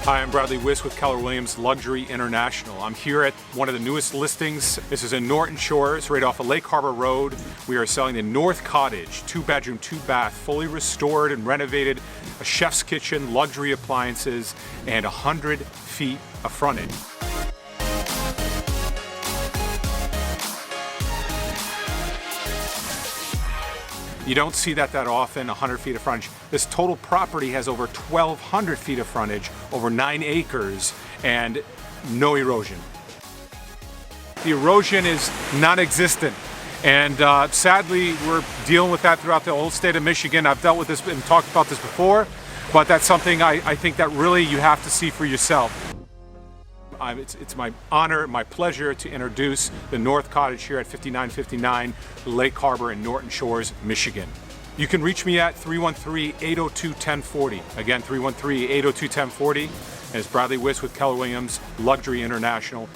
Hi, I'm Bradley Wiss with Keller Williams Luxury International. I'm here at one of the newest listings. This is in Norton Shores, right off of Lake Harbor Road. We are selling the North Cottage, 2-bedroom, 2-bath, fully restored and renovated, a chef's kitchen, luxury appliances, and 100 feet of frontage. You don't see that often, 100 feet of frontage. This total property has over 1,200 feet of frontage, over 9 acres, and no erosion. The erosion is non-existent, and sadly, we're dealing with that throughout the whole state of Michigan. I've dealt with this and talked about this before, but that's something I think that really you have to see for yourself. It's my honor, my pleasure to introduce the North Cottage here at 5959 Lake Harbor in Norton Shores, Michigan. You can reach me at 313-802-1040. Again, 313-802-1040. And it's Bradley Wiss with Keller Williams Luxury International.